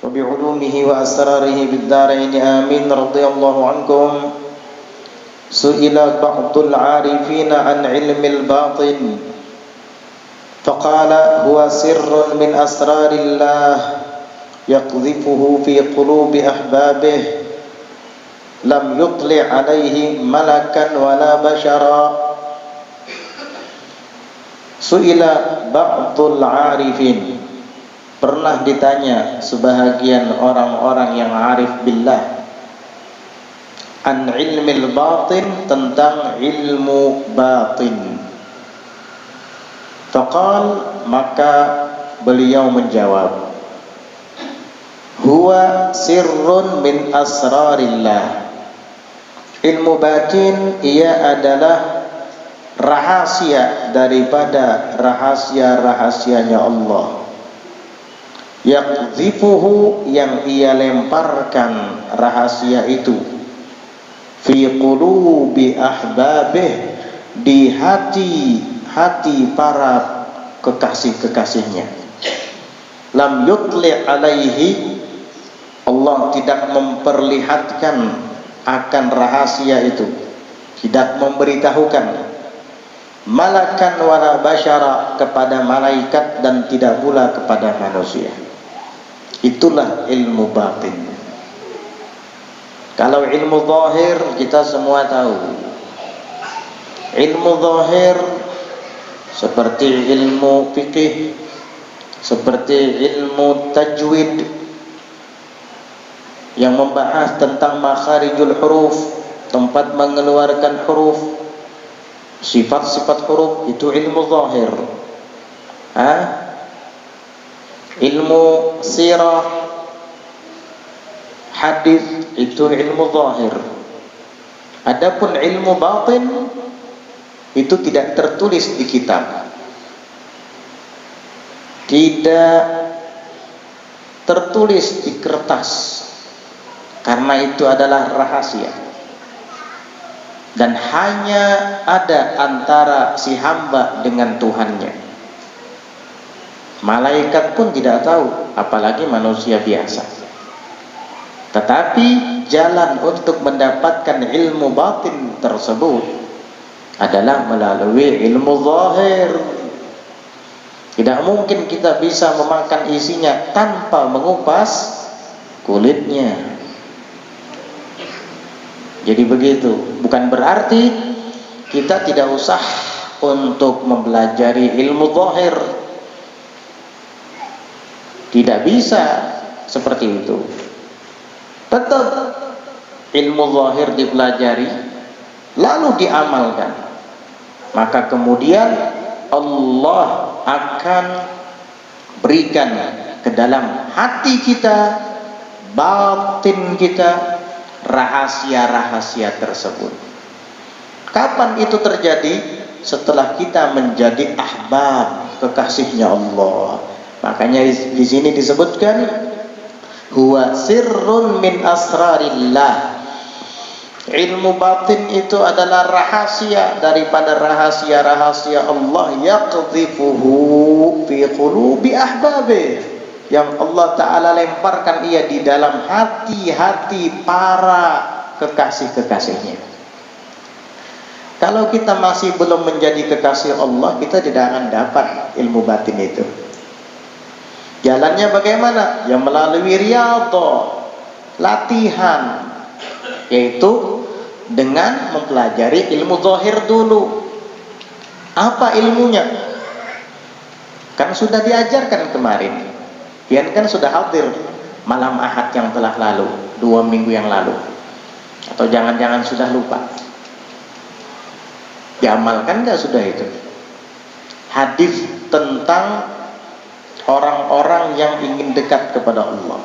وبعلومه وأسراره بالدارين آمين. رضي الله عنكم. سئل بعض العارفين عن علم الباطن فقال هو سر من أسرار الله يقذفه في قلوب أحبابه لم يطلع عليه ملكا ولا بشرا. Su'ila ba'dul arifin, pernah ditanya sebahagian orang-orang yang arif billah, an ilmil batin, tentang ilmu batin. Faqal, maka beliau menjawab, huwa sirrun min asrarillah. Ilmu batin ia adalah rahasia daripada rahasia-rahasianya Allah. Yaqdhifuhu, yang ia lemparkan rahasia itu, fi qulubi ahbabih, di hati para kekasih-kekasihnya. Lam yutli alaihi, Allah tidak memperlihatkan akan rahasia itu, tidak memberitahukan, malakan wala basyara, kepada malaikat dan tidak pula kepada manusia. Itulah ilmu batin. Kalau ilmu zahir kita semua tahu. Ilmu zahir seperti ilmu fikih, seperti ilmu tajwid yang membahas tentang makharijul huruf, tempat mengeluarkan huruf, sifat-sifat huruf, itu ilmu zahir. Ilmu sirah, hadis, itu ilmu zahir. Adapun ilmu batin itu tidak tertulis di kitab, tidak tertulis di kertas, karena itu adalah rahasia. Dan hanya ada antara si hamba dengan Tuhannya. Malaikat pun tidak tahu, apalagi manusia biasa. Tetapi jalan untuk mendapatkan ilmu batin tersebut adalah melalui ilmu zahir. Tidak mungkin kita bisa memakan isinya tanpa mengupas kulitnya. Jadi begitu. Bukan berarti kita tidak usah untuk mempelajari ilmu zahir. Tidak bisa seperti itu. Tetap ilmu zahir dipelajari, lalu diamalkan. Maka kemudian Allah akan berikan ke dalam hati kita, batin kita, rahasia-rahasia tersebut. Kapan itu terjadi? Setelah kita menjadi ahbab, kekasihnya Allah. Makanya di sini disebutkan huwa sirrun min asrarillah. Ilmu batin itu adalah rahasia daripada rahasia-rahasia Allah. Yaqdhifuhu fi qulubi ahbabi, yang Allah Ta'ala lemparkan ia di dalam hati-hati para kekasih-kekasihnya. Kalau kita masih belum menjadi kekasih Allah, kita tidak akan dapat ilmu batin itu. Jalannya bagaimana? Ya melalui riyadhah, latihan, yaitu dengan mempelajari ilmu zahir dulu. Apa ilmunya? Kan sudah diajarkan kemarin. Pian kan sudah hadir malam Ahad yang telah lalu, 2 minggu yang lalu. Atau jangan-jangan sudah lupa. Diamalkan enggak sudah itu? Hadis tentang orang-orang yang ingin dekat kepada Allah.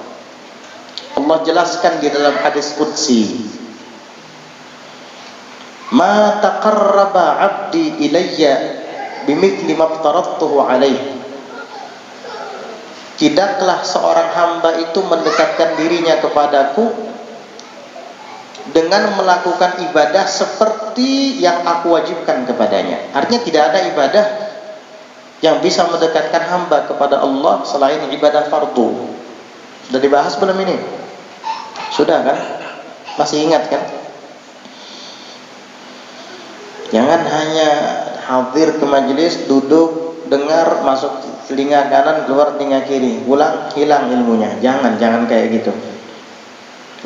Allah jelaskan di dalam hadis qudsi, ma taqarraba 'abdi ilayya bimithli ma aftaradtuhu alaihi. Tidaklah seorang hamba itu mendekatkan dirinya kepadaku dengan melakukan ibadah seperti yang aku wajibkan kepadanya. Artinya tidak ada ibadah yang bisa mendekatkan hamba kepada Allah selain ibadah fardu. Sudah dibahas belum ini? Sudah kan? Masih ingat kan? Jangan hanya hadir ke majelis, duduk, dengar, masuk telinga kanan, keluar telinga kiri, pulang hilang ilmunya. Jangan kayak gitu.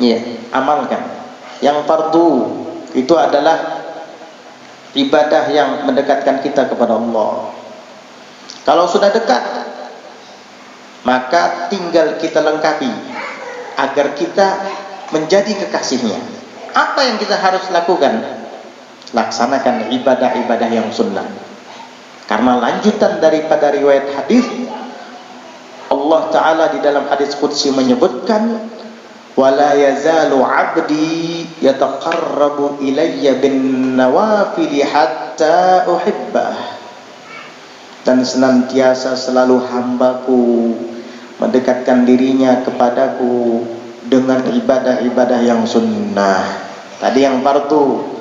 Iya, amalkan. Yang fardu itu adalah ibadah yang mendekatkan kita kepada Allah. Kalau sudah dekat, maka tinggal kita lengkapi agar kita menjadi kekasihnya. Apa yang kita harus lakukan? Laksanakan ibadah-ibadah yang sunnah. Karena lanjutan daripada riwayat hadis, Allah Ta'ala di dalam hadis qudsi menyebutkan, wala yazalu abdi yataqarrabu ilayya bin nawafili hatta uhibbah. Dan senantiasa selalu hambaku mendekatkan dirinya kepadaku dengan ibadah-ibadah yang sunnah. Tadi yang fardu,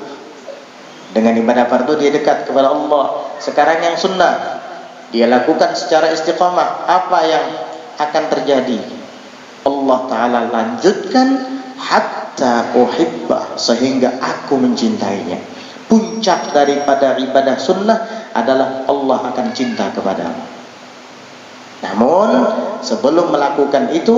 dengan ibadah fardu dia dekat kepada Allah. Sekarang yang sunnah, dia lakukan secara istiqamah. Apa yang akan terjadi? Allah Ta'ala lanjutkan hatta uhibbah, sehingga aku mencintainya. Puncak daripada ibadah sunnah adalah Allah akan cinta kepadamu. Namun sebelum melakukan itu,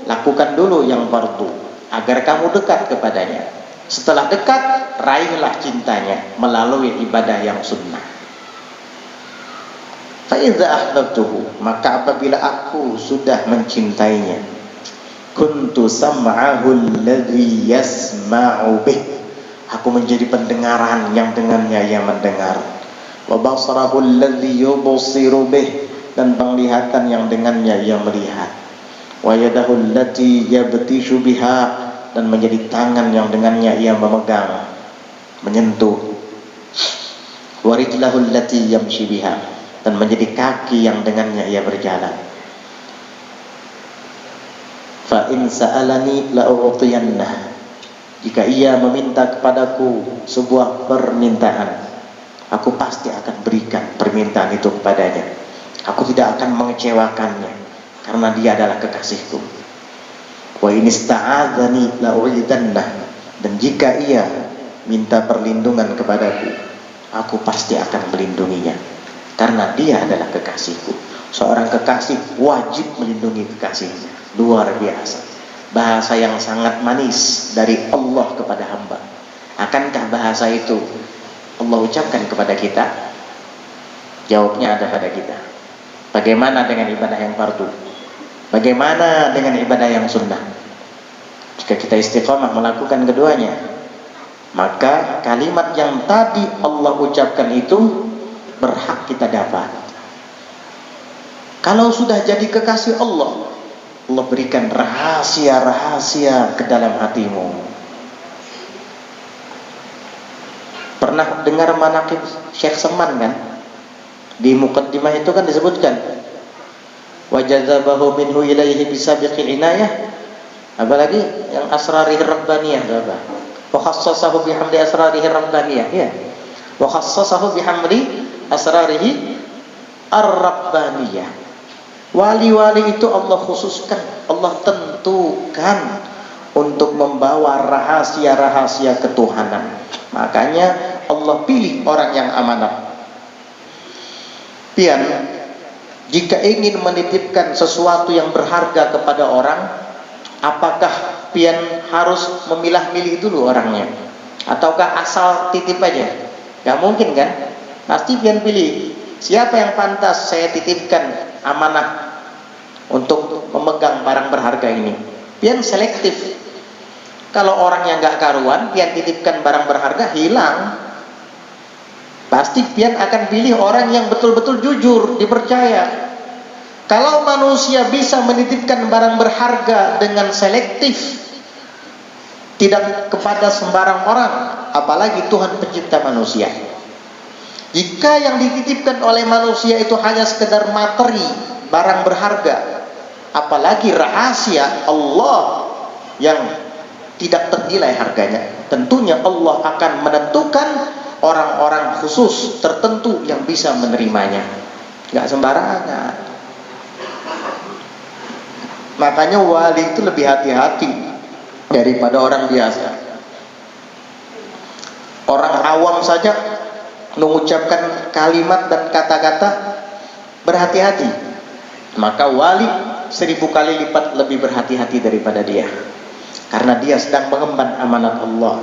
lakukan dulu yang fardu agar kamu dekat kepadanya. Setelah dekat, raihlah cintanya melalui ibadah yang sunnah. Fa idza ahbabtuhu, maka apabila aku sudah mencintainya, kuntu sam'ahu alladhi yasma'u bih, aku menjadi pendengaran yang dengannya ia mendengar. Wa basarahu alladhi yubsiru bih, dan penglihatan yang dengannya ia melihat. Wa yadahu allati yabtishu biha, dan menjadi tangan yang dengannya ia memegang, menyentuh. Wa rijlahu allati yamshi biha, dan menjadi kaki yang dengannya ia berjalan. Fa in sa'alani la u'tiyannah, jika ia meminta kepadaku sebuah permintaan, aku pasti akan berikan permintaan itu kepadanya. Aku tidak akan mengecewakannya, karena dia adalah kekasihku. Wa in ista'adzani la u'idannah, dan jika ia minta perlindungan kepadaku, aku pasti akan melindunginya, karena dia adalah kekasihku. Seorang kekasih wajib melindungi kekasihnya. Luar biasa, bahasa yang sangat manis dari Allah kepada hamba. Akankah bahasa itu Allah ucapkan kepada kita? Jawabnya ada pada kita. Bagaimana dengan ibadah yang fardu? Bagaimana dengan ibadah yang sunnah? Jika kita istiqamah melakukan keduanya, maka kalimat yang tadi Allah ucapkan itu berhak kita dapat. Kalau sudah jadi kekasih Allah, Allah berikan rahasia-rahasia ke dalam hatimu. Pernah dengar manaqib Syekh Seman kan? Di muqaddimah itu kan disebutkan, wa jazabahu minhu ilaihi bisabiqi inayah. Apalagi yang asrarih rabbaniyah, apa? Wa khassasahu bihamdi asrarih rabbaniyah, ya. Wa khassasahu bihamdi asrarih ar-rabbaniyah. Wali-wali itu Allah khususkan, Allah tentukan untuk membawa rahasia-rahasia ketuhanan. Makanya Allah pilih orang yang amanah. Pian, jika ingin menitipkan sesuatu yang berharga kepada orang, apakah pian harus memilah-milih dulu orangnya? Ataukah asal titip aja? Gak mungkin kan? Pasti pian pilih, siapa yang pantas saya titipkan amanah untuk memegang barang berharga ini. Pian selektif. Kalau orang yang gak karuan, pian titipkan barang berharga, hilang. Pasti pian akan pilih orang yang betul-betul jujur, dipercaya. Kalau manusia bisa menitipkan barang berharga dengan selektif, tidak kepada sembarang orang, apalagi Tuhan pencipta manusia. Jika yang dititipkan oleh manusia itu hanya sekedar materi, barang berharga, apalagi rahasia Allah yang tidak ternilai harganya, tentunya Allah akan menentukan orang-orang khusus tertentu yang bisa menerimanya. Gak sembarangan. Makanya wali itu lebih hati-hati daripada orang biasa. Orang awam saja mengucapkan kalimat dan kata-kata berhati-hati, maka wali 1000 kali lipat lebih berhati-hati daripada dia, karena dia sedang mengemban amanat Allah.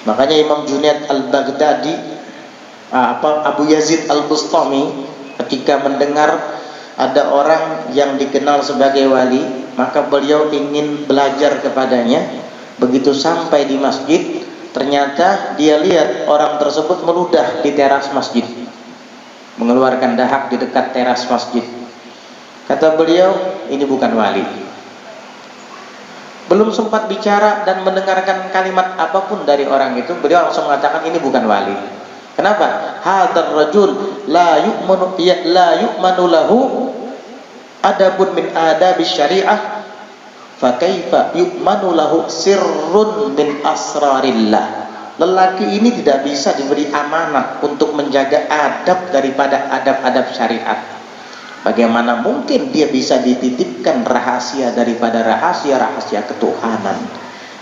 Makanya Imam Junaid al-Baghdadi, Abu Yazid al-Bustami, ketika mendengar ada orang yang dikenal sebagai wali, maka beliau ingin belajar kepadanya. Begitu sampai di masjid, ternyata dia lihat orang tersebut meludah di teras masjid, mengeluarkan dahak di dekat teras masjid. Kata beliau, ini bukan wali. Belum sempat bicara dan mendengarkan kalimat apapun dari orang itu, beliau langsung mengatakan ini bukan wali. Kenapa? Hadzal rajul la yu'manu lahu adabun min adabis syariah, fa kaifa yu'manu lahu sirrun min asrarillah. Lelaki ini tidak bisa diberi amanat untuk menjaga adab daripada adab-adab syariat. Bagaimana mungkin dia bisa dititipkan rahasia daripada rahasia-rahasia ketuhanan?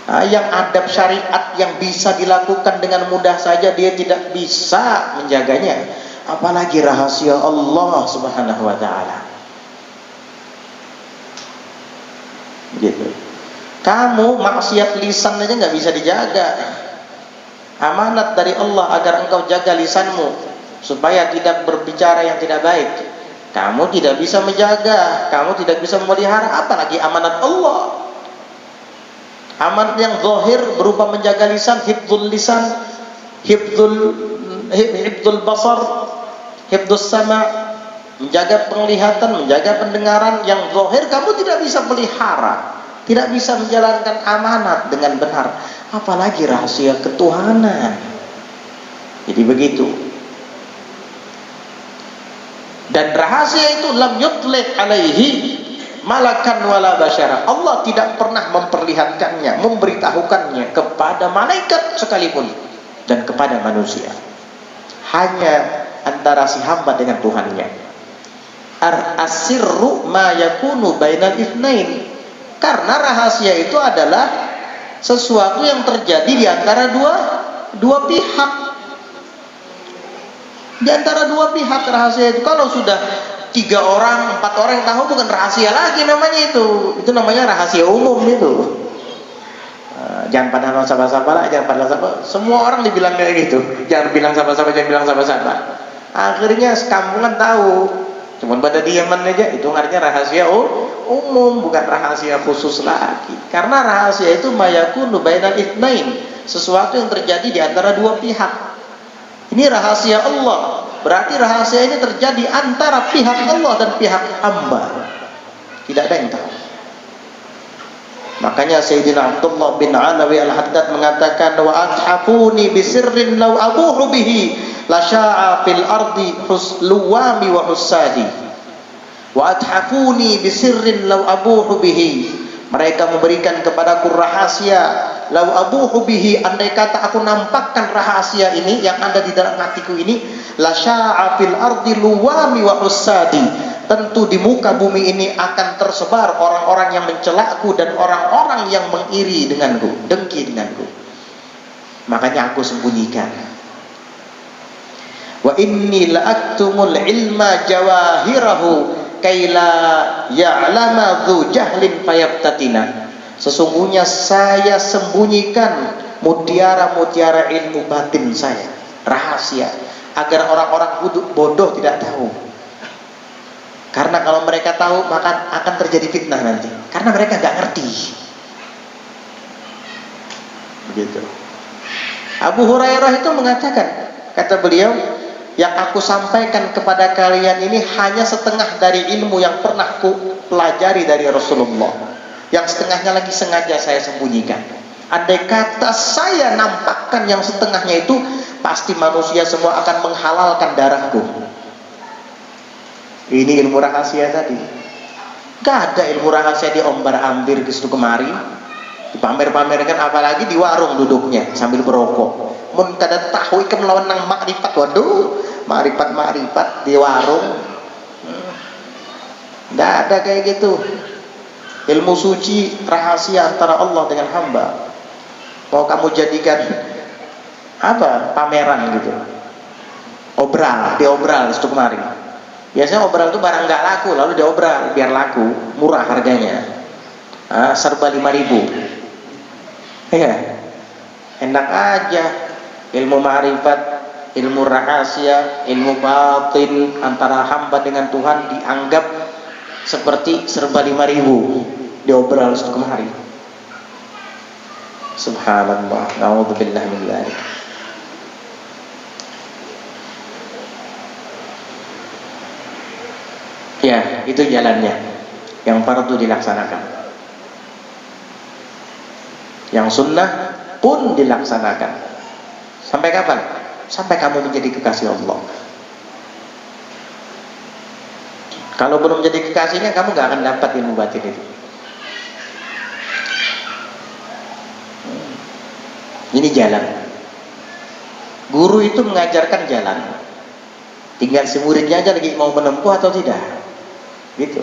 Nah, yang adab syariat yang bisa dilakukan dengan mudah saja dia tidak bisa menjaganya, apalagi rahasia Allah Subhanahu wa taala. Gitu. Kamu maksiat lisan aja nggak bisa dijaga. Amanat dari Allah agar engkau jaga lisanmu supaya tidak berbicara yang tidak baik. Kamu tidak bisa menjaga, kamu tidak bisa memelihara, apalagi amanat Allah. Amanat yang zahir berupa menjaga lisan, hifdzul lisan, hifdzul basar, hifdzus sama, menjaga penglihatan, menjaga pendengaran yang zahir kamu tidak bisa pelihara, tidak bisa menjalankan amanat dengan benar, apalagi rahasia ketuhanan. Jadi begitu. Dan rahasia itu lam yutlaq alaihi malakan wala basyara. Allah tidak pernah memperlihatkannya, memberitahukannya kepada malaikat sekalipun dan kepada manusia. Hanya antara si hamba dengan Tuhannya. As-sirru ma yakunu bainal itsnain. Karena rahasia itu adalah sesuatu yang terjadi di antara dua pihak. Di antara dua pihak rahasia itu. Kalau sudah 3 orang, 4 orang yang tahu, bukan rahasia lagi namanya itu. Itu namanya rahasia umum itu. Jangan pada sahabat-sahabat lah, jangan pada sahabat. Semua orang dibilang kayak gitu. Jangan bilang sahabat-sahabat, jangan bilang sahabat-sahabat. Akhirnya sekampungan tahu. Cuman pada diaman aja, itu artinya rahasia umum, bukan rahasia khusus lagi. Karena rahasia itu mayakunu bainal itsnain, sesuatu yang terjadi di antara dua pihak. Ini rahasia Allah, berarti rahasia ini terjadi antara pihak Allah dan pihak hamba. Tidak ada yang tahu. Makanya Sayyidina Abdullah bin Alawi al-Haddad mengatakan, wa athafuni bisirrin law abuhu bihi la sya'a fil ardi husluwami wa husadi. Wa athafuni bisirrin law abuhu bihi. Mereka memberikan kepadaku rahasia, lau abuhu bihi, andai kata aku nampakkan rahasia ini yang ada di dalam hatiku ini, la sya'a fil ardi luwami wa husadi. Tentu di muka bumi ini akan tersebar orang-orang yang mencelaku dan orang-orang yang mengiri denganku, dengki denganku. Makanya aku sembunyikan. Wa inni la aktumul ilma jawahirahu kaila ya'lama dzu jahlin fayabtatina. Sesungguhnya saya sembunyikan mutiara-mutiara ilmu batin saya, rahasia, agar orang-orang bodoh tidak tahu. Karena kalau mereka tahu maka akan terjadi fitnah nanti. Karena mereka nggak ngerti. Begitu. Abu Hurairah itu mengatakan, kata beliau, yang aku sampaikan kepada kalian ini hanya setengah dari ilmu yang pernah ku pelajari dari Rasulullah. Yang setengahnya lagi sengaja saya sembunyikan. Andai kata saya nampakkan yang setengahnya itu, pasti manusia semua akan menghalalkan darahku. Ini ilmu rahasia tadi. Gak ada ilmu rahasia diombar-ambir ke situ kemari, dipamer-pamerkan, apalagi di warung duduknya sambil berokok. Mun kada tahu ikan melawan nang makrifat, waduh, makrifat di warung. Tidak ada kayak gitu. Ilmu suci rahasia antara Allah dengan hamba. Mau kamu jadikan apa? Pameran gitu. Obral, diobral itu kemarin. Biasanya obral itu barang nggak laku, lalu diobral biar laku, murah harganya. Serba 5.000. Ya, enak aja. Ilmu ma'rifat, ilmu rahasia, ilmu batin antara hamba dengan Tuhan dianggap seperti serba 5.000, diobral itu kemarin. Subhanallah, na'udzubillah min dzalik. Ya, itu jalannya. Yang fardu dilaksanakan. Yang sunnah pun dilaksanakan. Sampai kapan? Sampai kamu menjadi kekasih Allah. Kalau belum menjadi kekasihnya, kamu gak akan dapat ilmu batin itu. Ini jalan. Guru itu mengajarkan jalan. Tinggal si muridnya aja lagi mau menempuh atau tidak. Gitu.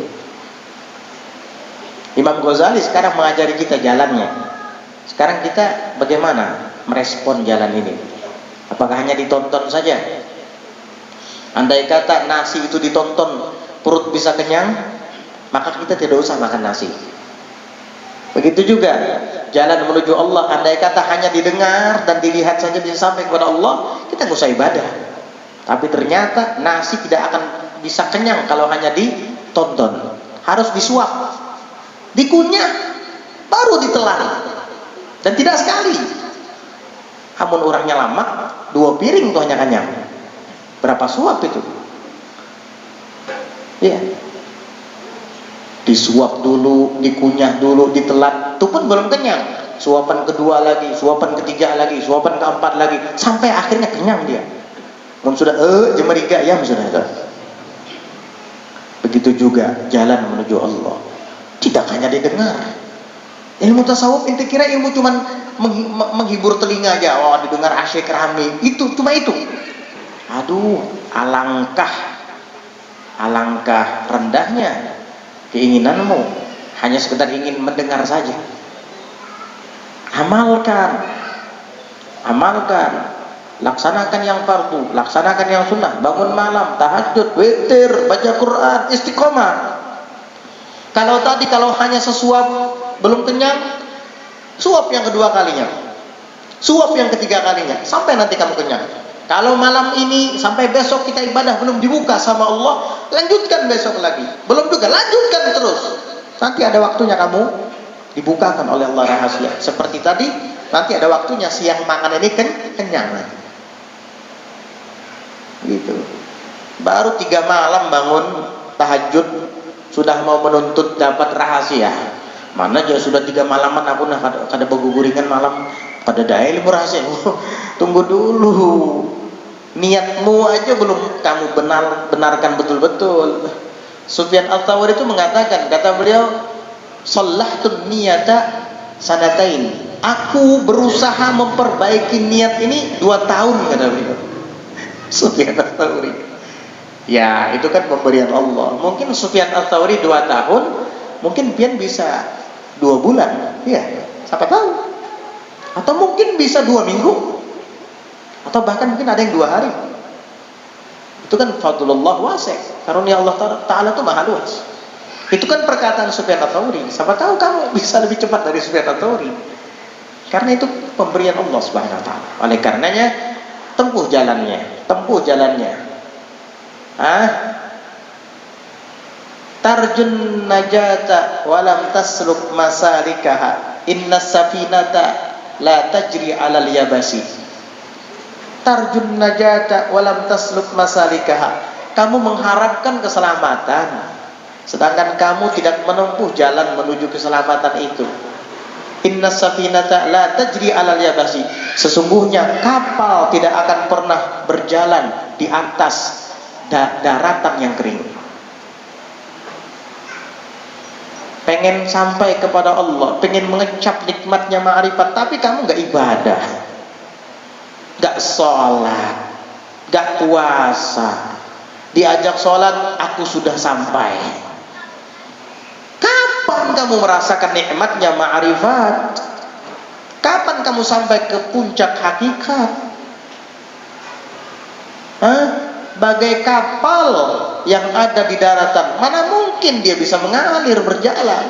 Imam Ghazali sekarang mengajari kita jalannya. Sekarang kita bagaimana merespon jalan ini? Apakah hanya ditonton saja? Andai kata nasi itu ditonton, perut bisa kenyang, maka kita tidak usah makan nasi. Begitu juga jalan menuju Allah, andai kata hanya didengar dan dilihat saja bisa sampai kepada Allah, kita nggak usah ibadah. Tapi ternyata nasi tidak akan bisa kenyang kalau hanya ditonton. Harus disuap, dikunyah, baru ditelan. Dan tidak sekali. Amun orangnya lama, 2 piring itu hanya kenyang. Berapa suap itu? Iya. Disuap dulu, dikunyah dulu, ditelan, itu pun belum kenyang. Suapan kedua lagi, suapan ketiga lagi, suapan keempat lagi, sampai akhirnya kenyang dia. Mun sudah jemeriga ya sudah ada. Begitu juga jalan menuju Allah. Tidak hanya didengar. Ilmu tasawuf inti kira ilmu cuman menghibur telinga aja. Oh, didengar asyik rame. Itu cuma itu. Aduh, alangkah rendahnya keinginanmu hanya sekedar ingin mendengar saja. Amalkan, laksanakan yang fardu, laksanakan yang sunnah, bangun malam, tahajud, witir, baca Quran, istiqomah. Kalau hanya sesuap belum kenyang, suap yang kedua kalinya, suap yang ketiga kalinya, sampai nanti kamu kenyang. Kalau malam ini sampai besok kita ibadah belum dibuka sama Allah, lanjutkan besok lagi. Belum juga, lanjutkan terus. Nanti ada waktunya kamu dibukakan oleh Allah rahasia. Seperti tadi, nanti ada waktunya siang makan ini kenyang nanti. Gitu. Baru 3 malam bangun tahajud sudah mau menuntut dapat rahasia. Mana aja sudah 3 malaman aku nah kada beguguringan malam pada daya ilmu rahasia. Tunggu dulu. Niatmu aja belum kamu benarkan betul-betul. Sufyan Al-Thawri itu mengatakan, kata beliau, "Shallahtun niyata sanatain." Aku berusaha memperbaiki niat ini 2 tahun, kata beliau. Sufyan Al-Thawri. Ya, itu kan pemberian Allah. Mungkin Sufyan Al-Thawri 2 tahun, mungkin pian bisa 2 bulan. Ya, siapa tahu. Atau mungkin bisa 2 minggu. Atau bahkan mungkin ada yang 2 hari. Itu kan fadlullah wasi'. Karunia Allah Ta'ala itu maha luas. Itu kan perkataan Sufyan Ats-Tsauri. Siapa tahu kamu bisa lebih cepat dari Sufyan Ats-Tsauri. Karena itu pemberian Allah Subhanahu wa taala. Oleh karenanya tempuh jalannya. Tarjun najata walam tasluk masalikaha. Innas safinata la tajri 'alal yabasi. Tarjun najata walam tasluk masalikaha. Kamu mengharapkan keselamatan, sedangkan kamu tidak menempuh jalan menuju keselamatan itu. Innas safinata la tajri 'alal yabasi. Sesungguhnya kapal tidak akan pernah berjalan di atas daratan yang kering. Pengen sampai kepada Allah, pengen mengecap nikmatnya ma'rifat, tapi kamu gak ibadah, gak sholat, gak puasa. Diajak sholat, aku sudah sampai. kamu merasakan nikmatnya ma'rifat? Kapan kamu sampai ke puncak hakikat? Bagai kapal yang ada di daratan, mana mungkin dia bisa mengalir berjalan?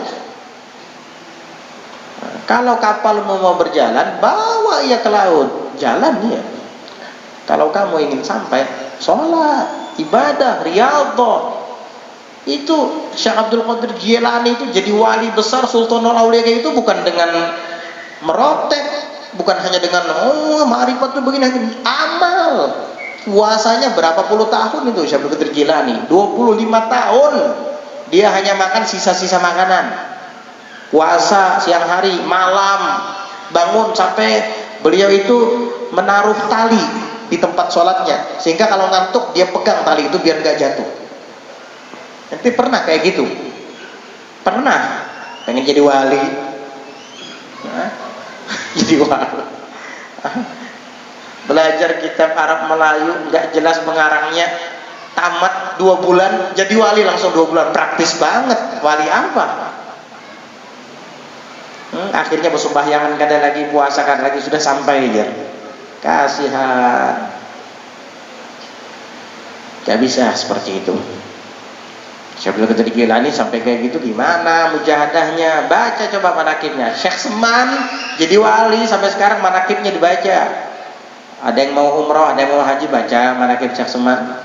Kalau kapal mau berjalan, bawa ia ke laut, jalan dia. Kalau kamu ingin sampai, sholat, ibadah, riyadhah. Itu Syekh Abdul Qadir Jilani itu jadi wali besar Sultanul Aulia itu bukan dengan merotek, bukan hanya dengan ma'rifat itu begini, amal. Puasanya berapa puluh tahun itu Syekh Abdul Qadir Jilani? 25 tahun. Dia hanya makan sisa-sisa makanan. Puasa siang hari, malam, bangun sampai beliau itu menaruh tali di tempat sholatnya, sehingga kalau ngantuk dia pegang tali itu biar nggak jatuh. Nanti pernah kayak gitu? Pernah? Pengen jadi wali? Jadi wali? Belajar kitab Arab Melayu nggak jelas pengarangnya, tamat 2 bulan jadi wali langsung 2 bulan, praktis banget. Wali apa? Akhirnya bersembahyangan kada lagi, puasa kada lagi, sudah sampai dia. Kasihan. Gak bisa seperti itu. Syekh Abdul Qadir Jilani sampai kayak gitu gimana mujahadahnya? Baca coba manakibnya. Syekh Seman jadi wali sampai sekarang manakibnya dibaca. Ada yang mau umroh, ada yang mau haji, baca manakib Syekh Seman.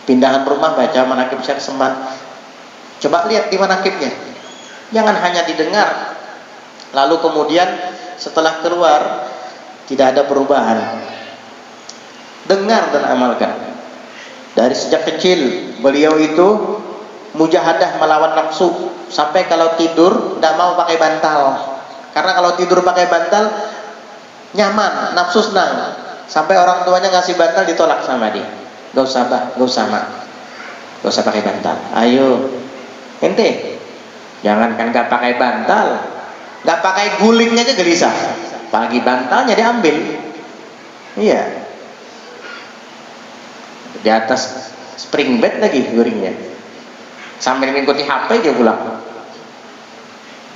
Pindahan rumah, baca manakib Syekh Seman. Coba lihat di manakibnya. Jangan hanya didengar, lalu kemudian setelah keluar tidak ada perubahan. Dengar dan amalkan. Dari sejak kecil beliau itu mujahadah melawan nafsu, sampai kalau tidur tidak mau pakai bantal, karena kalau tidur pakai bantal nyaman, nafsu senang. Sampai orang tuanya ngasih bantal ditolak sama dia. Gak usah bah, gak usah mak, gak usah pakai bantal. Ayo ente, jangankan gak pakai bantal, gak pakai guling aja gelisah, pagi bantalnya diambil. Iya, di atas spring bed lagi guringnya, sambil mengikuti HP dia pulang,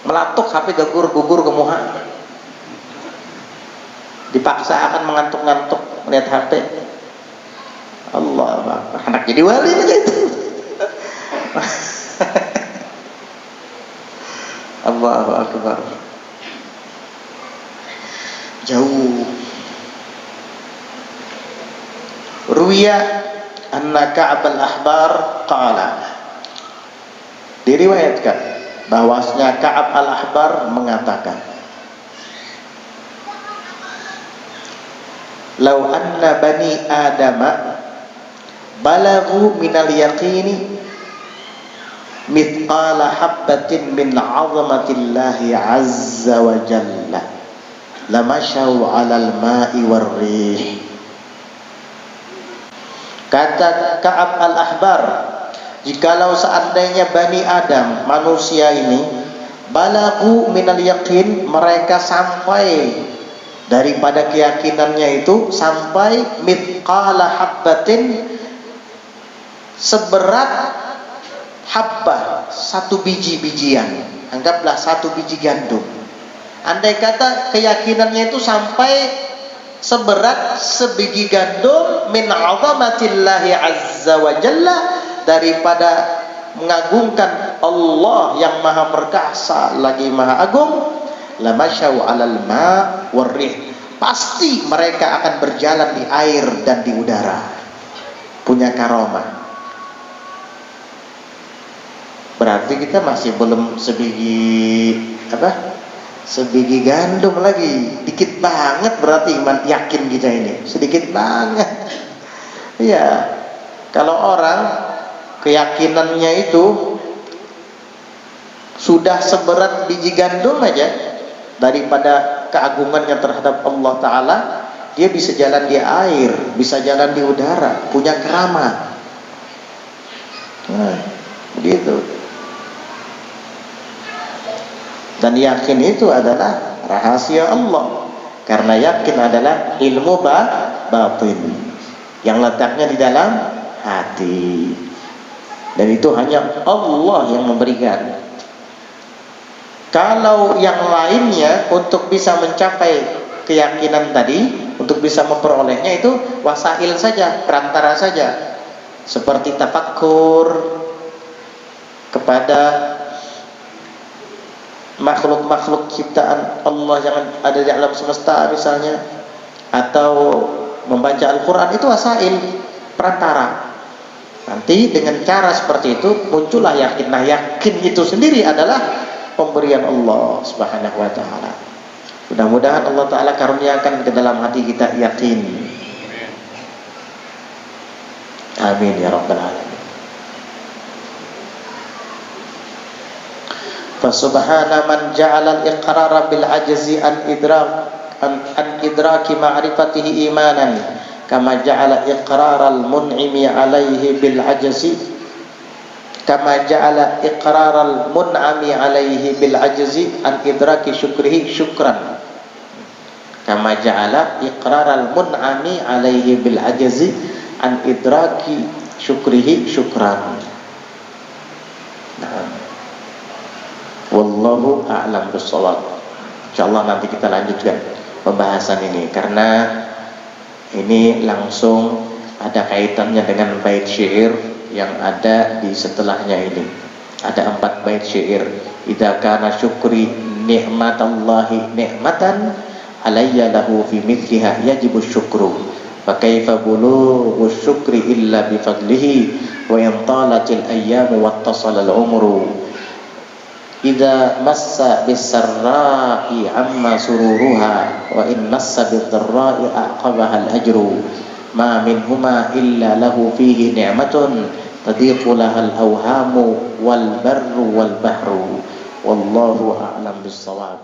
melatuk HP gugur ke muha, dipaksa akan mengantuk-ngantuk melihat HP. Allah, anak jadi wali begitu. Allahu Akbar. Jauh. Ruwiya anna Ka'ab al-Ahbar qala, diriwayatkan bahwasanya Ka'ab al-Ahbar mengatakan, "Lau anna bani Adama balagu minal yaqini mithqala habbatin min 'azamatillahi 'azza wa jalla lamashaw 'alal ma'i warrih." Kata Ka'ab al-Ahbar, jikalau seandainya Bani Adam, manusia ini, balagu minal yaqin, mereka sampai daripada keyakinannya itu, sampai mithqala habbatin, seberat habbah, 1 biji-bijian, anggaplah 1 biji gandum. Andai kata keyakinannya itu sampai seberat sebiji gandum, min 'azamatillahi 'azza wa jalla, daripada mengagungkan Allah yang maha perkasa lagi maha agung, lamasyaw 'alal ma' warrih, pasti mereka akan berjalan di air dan di udara, punya karomah. Berarti kita masih belum sebiji sebiji gandum lagi, dikit banget. Berarti iman yakin kita ini sedikit banget. Iya, kalau orang keyakinannya itu sudah seberat biji gandum aja, daripada keagungannya terhadap Allah Ta'ala, dia bisa jalan di air, bisa jalan di udara, punya keramah. Nah, begitu. Dan yakin itu adalah rahasia Allah, karena yakin adalah ilmu batin yang letaknya di dalam hati, dan itu hanya Allah yang memberikan. Kalau yang lainnya untuk bisa mencapai keyakinan tadi, untuk bisa memperolehnya itu wasail saja, perantara saja. Seperti tafakkur kepada makhluk-makhluk ciptaan Allah yang ada di alam semesta misalnya, atau membaca Al-Quran, itu wasail, perantara. Nanti dengan cara seperti itu muncullah yakin. Nah, yakin itu sendiri adalah pemberian Allah Subhanahu wa taala. Mudah-mudahan Allah taala karuniakan ke dalam hati kita yakin. Amin ya rabbal alamin. Fa subhana man ja'ala al-iqrara bil ajzi an idraki ma'rifatihi imanan kama ja'ala iqraral mun'imi alaihi bil ajzi kama ja'ala iqraral mun'ami alaihi bil ajzi an idraki syukrihi syukran kama ja'ala iqraral mun'ami alaihi bil ajzi an idraki syukrihi syukran. Nah, wallahu a'lam bissawab. Insyaallah nanti kita lanjutkan pembahasan ini, karena ini langsung ada kaitannya dengan bait syair yang ada di setelahnya ini. Ada 4 bait syair. Idza kana syukri ni'matallahi ni'matan alayya lahu fi mithliha yajibu syukru fa kaifa bulughu syukri illa bi fadlihi wa in talatil ayyamu wattasala al-umru idza massa bis-sarra'i amma sururuha wa in massa bid-dharra'i aqabaha al-ajru ma minhuma illa lahu fihi ni'matun tadiqu laha al-awhamu wal barru wal bahru wallahu a'lam bis-shawab.